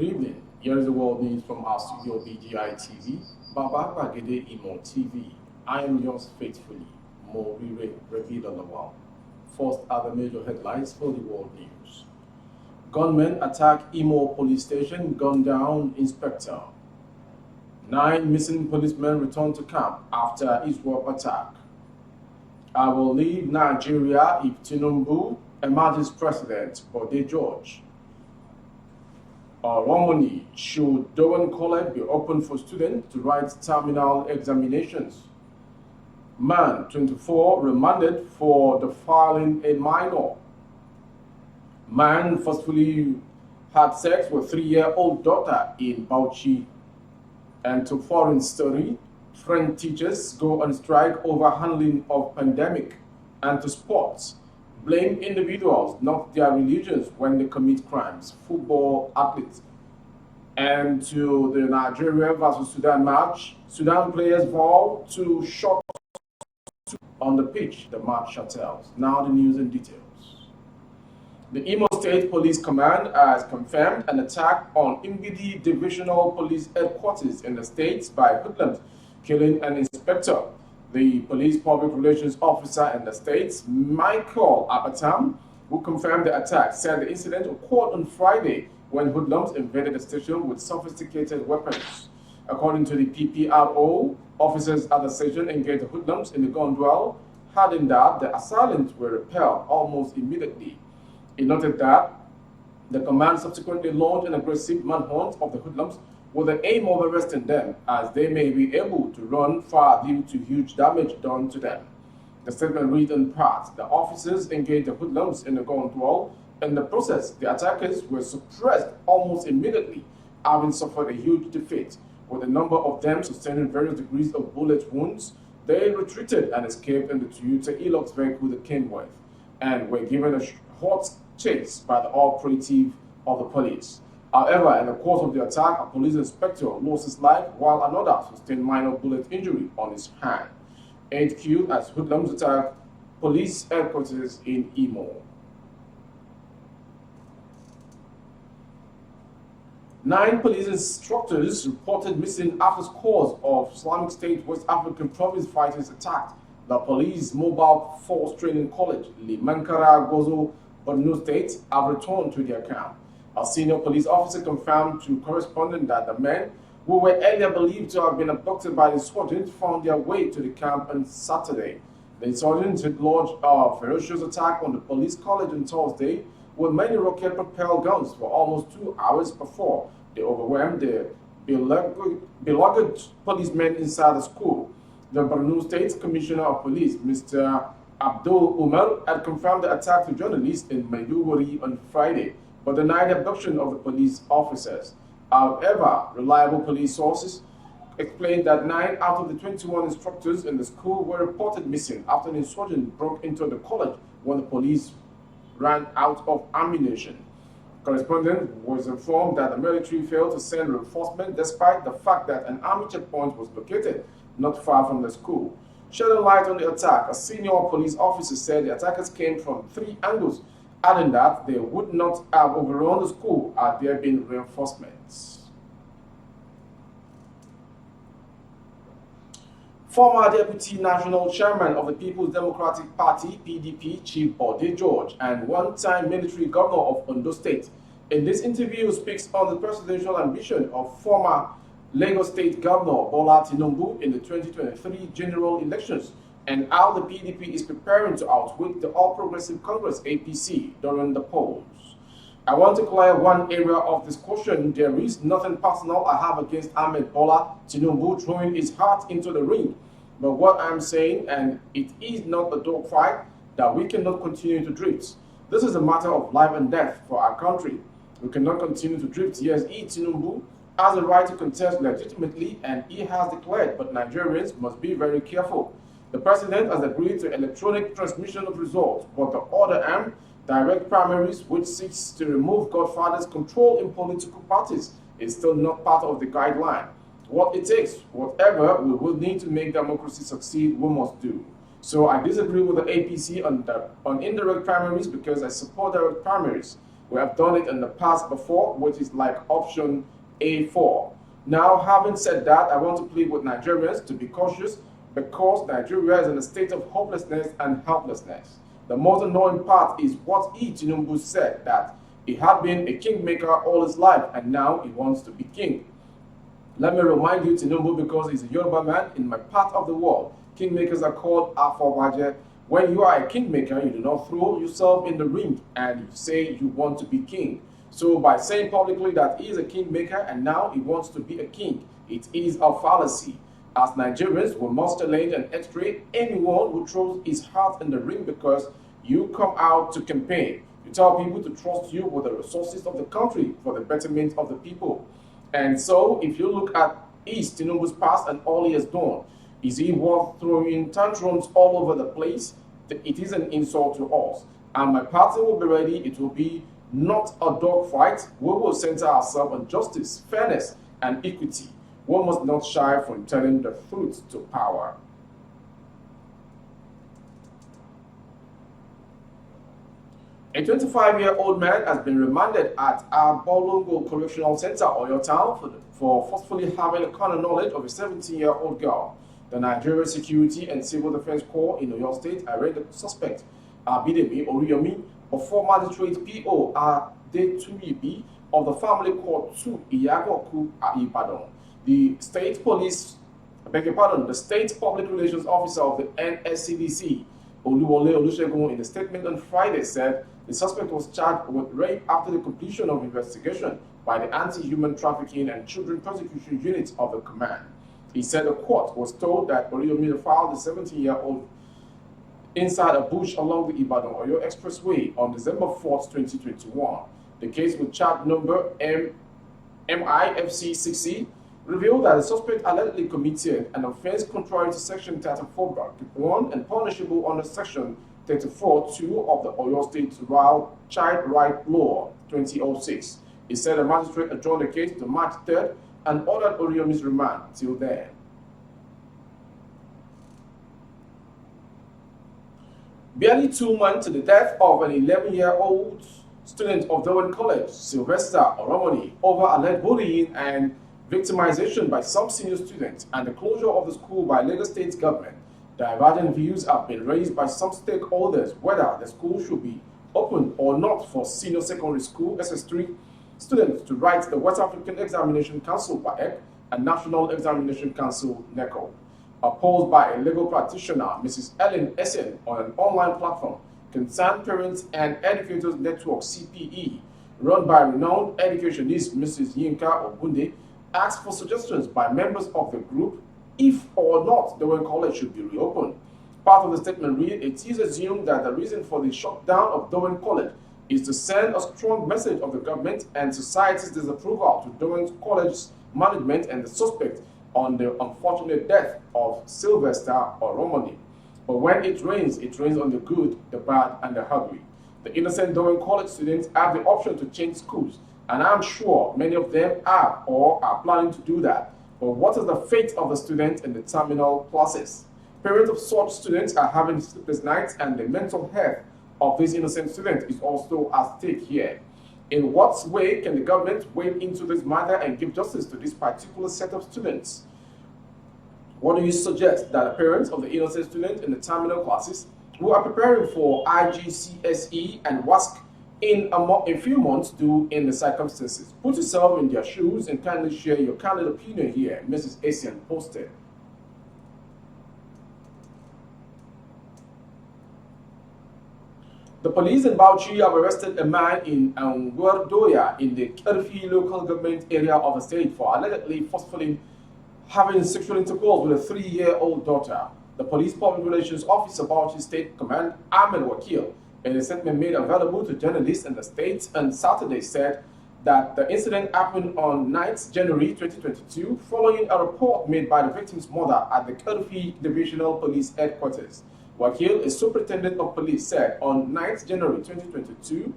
Good evening. Here is the world news from our studio BGI TV, Baba Bagede Imo TV. I am yours faithfully, Morire Revidalawal. First are the major headlines for the world news. Gunmen attack Imo police station, gun down inspector. 9 missing policemen return to camp after ISWAP attack. I will leave Nigeria if Tinubu emerges president, Bode George. Romani, should Dowen College be open for students to write terminal examinations? Man, 24, remanded for defiling a minor. Man forcefully had sex with 3-year-old daughter in Bauchi. And to foreign story, French teachers go on strike over handling of pandemic. And to sports, blame individuals, not their religions, when they commit crimes. Football athletes. And to the Nigeria versus Sudan match, Sudan players vow to shot on the pitch, the match shuttles. Now the news in details. The Imo State Police Command has confirmed an attack on Imbidi Divisional Police Headquarters in the state by hoodlums, killing an inspector. The police public relations officer in the state, Michael Abatam, who confirmed the attack, said the incident occurred on Friday when hoodlums invaded the station with sophisticated weapons. According to the PPRO, officers at the station engaged the hoodlums in the gun duel, adding that the assailants were repelled almost immediately. He noted that the command subsequently launched an aggressive manhunt of the hoodlums with the aim of arresting them, as they may be able to run far due to huge damage done to them. The statement read in part, the officers engaged the hoodlums in the gun duel. In the process, the attackers were suppressed almost immediately, having suffered a huge defeat. With a number of them sustaining various degrees of bullet wounds, they retreated and escaped in the Toyota Hilux vehicle that came with, and were given a hot chase by the operative of the police. However, in the course of the attack, a police inspector lost his life while another sustained minor bullet injury on his hand. 8 killed as hoodlums attacked police headquarters in Imo. 9 police instructors reported missing after scores of Islamic State West African province fighters attacked the police mobile force training college, Limankara Gozo, Borno State, have returned to their camp. A senior police officer confirmed to correspondent that the men, who were earlier believed to have been abducted by the insurgents, found their way to the camp on Saturday. The insurgents had launched a ferocious attack on the police college on Thursday with many rocket-propelled guns for almost 2 hours before they overwhelmed the beloved policemen inside the school. The Borno State Commissioner of Police, Mr. Abdul Umar, had confirmed the attack to journalists in Maiduguri on Friday, but denied abduction of the police officers. However, reliable police sources explained that 9 out of the 21 instructors in the school were reported missing after an insurgent broke into the college when the police ran out of ammunition. Correspondent was informed that the military failed to send reinforcements despite the fact that an army checkpoint was located not far from the school. Shedding light on the attack, a senior police officer said the attackers came from 3 angles, adding that they would not have overrun the school had there been reinforcements. Former Deputy National Chairman of the People's Democratic Party, PDP, Chief Bode George, and one-time military governor of Ondo State, in this interview speaks on the presidential ambition of former Lagos State Governor Bola Tinubu in the 2023 general elections and how the PDP is preparing to outwit the All Progressive Congress APC during the polls. I want to clear one area of discussion. There is nothing personal I have against Ahmed Bola Tinubu throwing his heart into the ring. But what I'm saying, and it is not a dogfight, that we cannot continue to drift. This is a matter of life and death for our country. We cannot continue to drift. Yes, Tinubu has the right to contest legitimately, and he has declared, but Nigerians must be very careful. The president has agreed to electronic transmission of results, but the other arm, direct primaries, which seeks to remove Godfather's control in political parties, is still not part of the guideline. What it takes, whatever we will need to make democracy succeed, we must do. So I disagree with the APC on indirect primaries because I support direct primaries. We have done it in the past before, which is like option A4. Now, having said that, I want to plead with Nigerians to be cautious because Nigeria is in a state of hopelessness and helplessness. The most annoying part is what Tinubu said, that he had been a kingmaker all his life and now he wants to be king. Let me remind you, Tinubu, because he's a Yoruba man in my part of the world, kingmakers are called Afobaje. When you are a kingmaker, you do not throw yourself in the ring and you say you want to be king. So by saying publicly that he is a kingmaker and now he wants to be a king, it is a fallacy. As Nigerians, we must challenge and x-ray anyone who throws his heart in the ring because you come out to campaign. You tell people to trust you with the resources of the country for the betterment of the people. And so, if you look at East Tinubu's past and all he has done, is he worth throwing tantrums all over the place? It is an insult to us. And my party will be ready. It will be not a dog fight. We will center ourselves on justice, fairness, and equity. We must not shy from telling the truth to power. A 25-year-old man has been remanded at Abolongo Correctional Center, Oyo Town, for forcefully having a carnal knowledge of a 17-year-old girl. The Nigeria Security and Civil Defense Corps in Oyo State arraigned the suspect, Abidemi Oriyomi, of former magistrate P.O. Adetuyibi of the Family Court 2, Iyagoku, Ibadan. The state public relations officer of the NSCDC, Oluwole Olusegun, in a statement on Friday said the suspect was charged with rape after the completion of investigation by the Anti-Human Trafficking and Children Prosecution Unit of the command. He said the court was told that Oriyomi filed the 17-year-old inside a bush along the Ibadan-Oyo Expressway on December 4, 2021. The case with charge number MIFC-60 revealed that the suspect allegedly committed an offense contrary to Section 34(1) and punishable under Section 34(2) of the Oyo State Child Right Law 2006. He said a magistrate adjourned the case to March 3rd and ordered Oriyomi's remand till then. Barely 2 months to the death of an 11-year-old student of Dowen College, Sylvester Oromoni, over alleged bullying and victimization by some senior students and the closure of the school by Lagos State government, divergent views have been raised by some stakeholders whether the school should be open or not for senior secondary school SS3 students to write the West African Examination Council (WAEC) and National Examination Council (NECO). Opposed by a legal practitioner, Mrs. Ellen Essen, on an online platform, Concerned Parents and Educators Network (CPE), run by renowned educationist Mrs. Yinka Ogunde, asked for suggestions by members of the group if or not Dowen College should be reopened. Part of the statement read, it is assumed that the reason for the shutdown of Dowen College is to send a strong message of the government and society's disapproval to Dowen College's management and the suspect on the unfortunate death of Sylvester Oromoni. But when it rains on the good, the bad, and the ugly. The innocent Dowen College students have the option to change schools, and I'm sure many of them are or are planning to do that. But what is the fate of the students in the terminal classes? Parents of such students are having sleepless nights, and the mental health of these innocent students is also at stake here. In what way can the government wade into this matter and give justice to this particular set of students? What do you suggest that the parents of the innocent students in the terminal classes who are preparing for IGCSE and WASC in a few months do in the circumstances? Put yourself in their shoes and kindly share your candid opinion here, Mrs. Asian posted. The police in Bauchi have arrested a man in Angwerdoya in the Kerfi local government area of the state for allegedly forcefully having sexual intercourse with a 3-year-old daughter. The police public relations officer Bauchi State Command, Ahmed Wakil, in a statement made available to journalists in the state on Saturday, said that the incident happened on 9th January 2022 following a report made by the victim's mother at the Kerfi Divisional Police Headquarters. Wakil, a superintendent of police, said on 9th January 2022,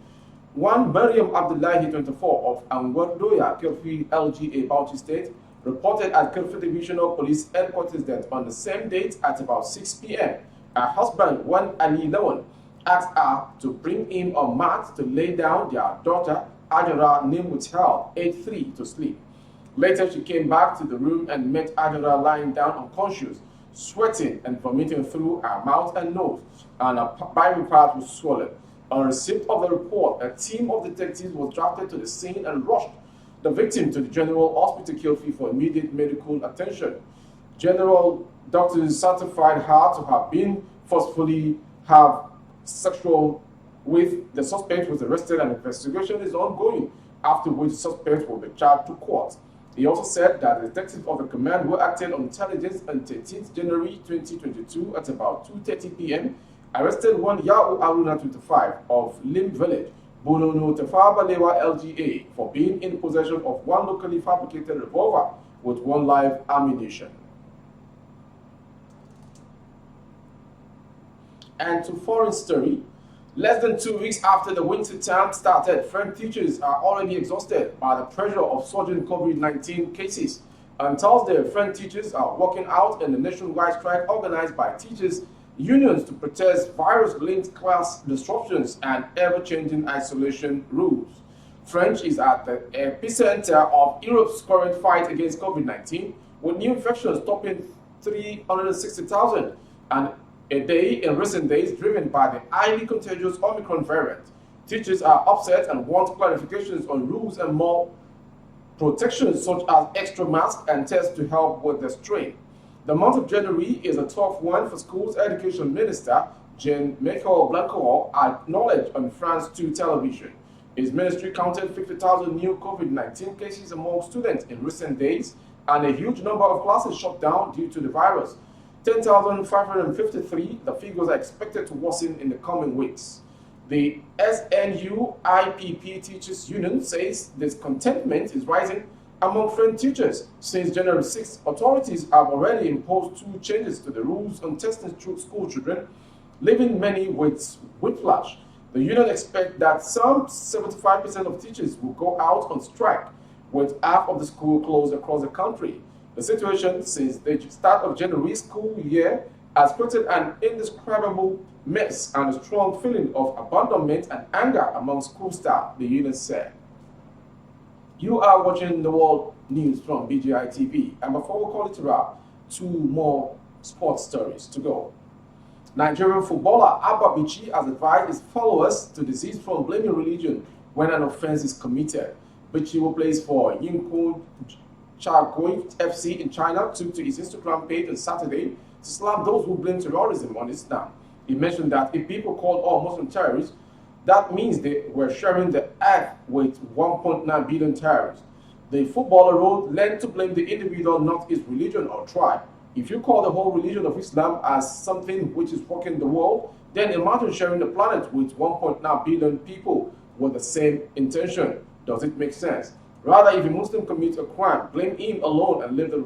one Mariam Abdullahi, 24, of Angwerdoya, Kerfi LGA, Bauchi State, reported at Kerfi Divisional Police Headquarters that on the same date at about 6 p.m., her husband, one Ali Lawan, asked her to bring in a mat to lay down their daughter, Ajara Nimwithel, aged 3, to sleep. Later, she came back to the room and met Ajara lying down unconscious, sweating and vomiting through her mouth and nose, and a Bible part was swollen. On receipt of the report, a team of detectives was drafted to the scene and rushed the victim to the General Hospital Kilfi for immediate medical attention. General doctors certified her to have been forcefully have sexual with the suspect was arrested and investigation is ongoing, after which the suspect will be charged to court. He also said that the detectives of the command who acted on intelligence on 13th January 2022 at about 2:30 p.m. arrested one Yahoo Aruna 25 of Lim Village, Bonono Tefabalewa LGA, for being in possession of one locally fabricated revolver with one live ammunition. And to foreign story, less than 2 weeks after the winter term started, French teachers are already exhausted by the pressure of surging COVID-19 cases. On Thursday, French teachers are walking out in a nationwide strike organized by teachers' unions to protest virus-linked class disruptions and ever-changing isolation rules. French is at the epicenter of Europe's current fight against COVID-19, with new infections topping 360,000 and a day in recent days, driven by the highly contagious Omicron variant. Teachers are upset and want clarifications on rules and more protections such as extra masks and tests to help with the strain. The month of January is a tough one for schools. Education Minister Jean-Michel Blanquer acknowledged on France 2 television. His ministry counted 50,000 new COVID-19 cases among students in recent days, and a huge number of classes shut down due to the virus. 10,553, the figures are expected to worsen in the coming weeks. The SNU-IPP Teachers Union says discontentment is rising among French teachers. Since January 6, authorities have already imposed 2 changes to the rules on testing school children, leaving many with whiplash. The union expects that some 75% of teachers will go out on strike, with half of the school closed across the country. The situation since the start of January school year has created an indescribable mess and a strong feeling of abandonment and anger among school staff, the union said. You are watching the world news from BGI TV, and before we call it a wrap, 2 more sports stories to go. Nigerian footballer Abba Bichi has advised his followers to desist from blaming religion when an offense is committed. Bichi, who plays for Yingpu Chagoy FC in China, took to his Instagram page on Saturday to slam those who blame terrorism on Islam. He mentioned that if people called all Muslim terrorists, that means they were sharing the earth with 1.9 billion terrorists. The footballer wrote, "Learn to blame the individual, not his religion or tribe. If you call the whole religion of Islam as something which is working the world, then imagine sharing the planet with 1.9 billion people with the same intention. Does it make sense? Rather, if a Muslim commits a crime, blame him alone and leave the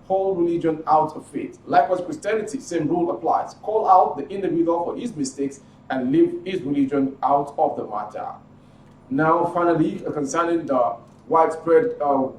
whole religion out of it. Likewise, Christianity, same rule applies. Call out the individual for his mistakes and leave his religion out of the matter." Now, finally, concerning the widespread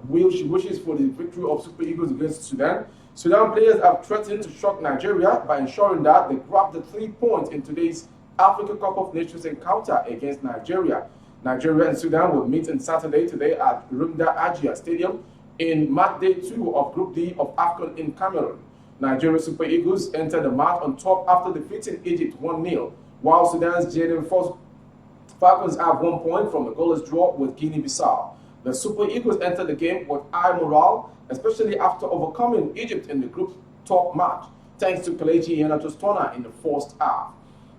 wishes for the victory of Super Eagles against Sudan, Sudan players have threatened to shock Nigeria by ensuring that they grab the 3 points in today's Africa Cup of Nations encounter against Nigeria. Nigeria and Sudan will meet on Saturday today at Rumda Ajia Stadium in match day 2 of Group D of AFCON in Cameroon. Nigeria Super Eagles entered the match on top after defeating Egypt 1-0, while Sudan's Jaden Falcons have 1 point from the goalless draw with Guinea-Bissau. The Super Eagles entered the game with high morale, especially after overcoming Egypt in the group top match, thanks to Kelechi Iheanacho in the first half.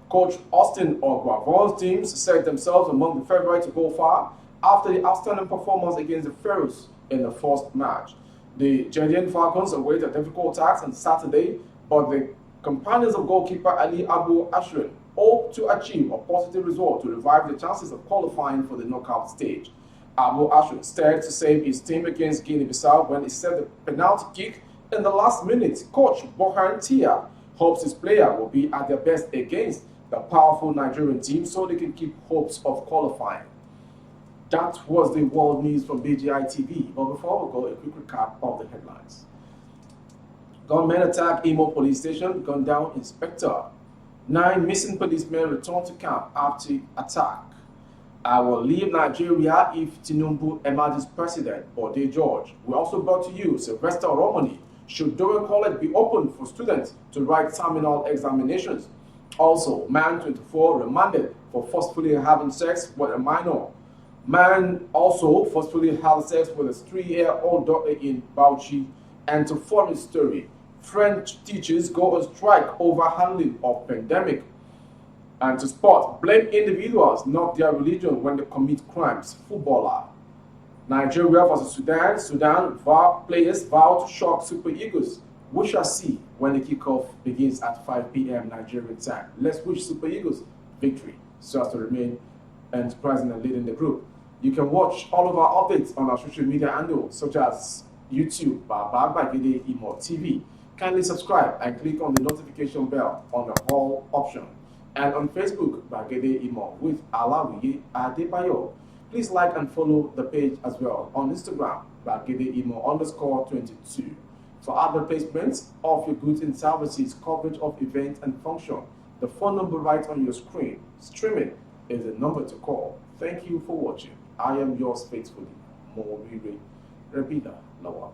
Coach Austin Ogwavon's teams set themselves among the favorites to go far after the outstanding performance against the Pharaohs in the first match. The Jedian Falcons await a difficult task on Saturday, but the companions of goalkeeper Ali Abu Ashrin hope to achieve a positive result to revive the chances of qualifying for the knockout stage. Abu Ashrin stared to save his team against Guinea-Bissau when he set the penalty kick in the last minute. Coach Bohan Tia hopes his player will be at their best against the powerful Nigerian team so they can keep hopes of qualifying. That was the world news from BGI TV. But before we go, a quick recap of the headlines. Gunmen attack Imo police station, gunned down inspector. 9 missing policemen return to camp after attack. I will leave Nigeria if Tinubu emerges president, Bode George. We also brought to you Sylvester Romani. Should Dover College be open for students to write terminal examinations? Also, man 24 remanded for forcefully having sex with a minor. Man also forcefully had sex with a 3-year-old daughter in Bauchi. And to foreign story, French teachers go on strike over handling of pandemic. And to sport, blame individuals, not their religion, when they commit crimes. Footballer. Nigeria versus Sudan. Players vow to shock Super Eagles. We shall see when the kickoff begins at 5 p.m. Nigerian time. Let's wish Super Eagles victory so as to remain enterprising and leading the group. You can watch all of our updates on our social media handles, such as YouTube, Bagede Imo TV. Kindly subscribe and click on the notification bell on the all option. And on Facebook, Bagede Imo with Alawiye Adebayo. Please like and follow the page as well. On Instagram, Bagede Imo _22. For advertisements of your goods and services, coverage of events and function, the phone number right on your screen. Streaming is the number to call. Thank you for watching. I am yours faithfully, Morire Rebida Lawal.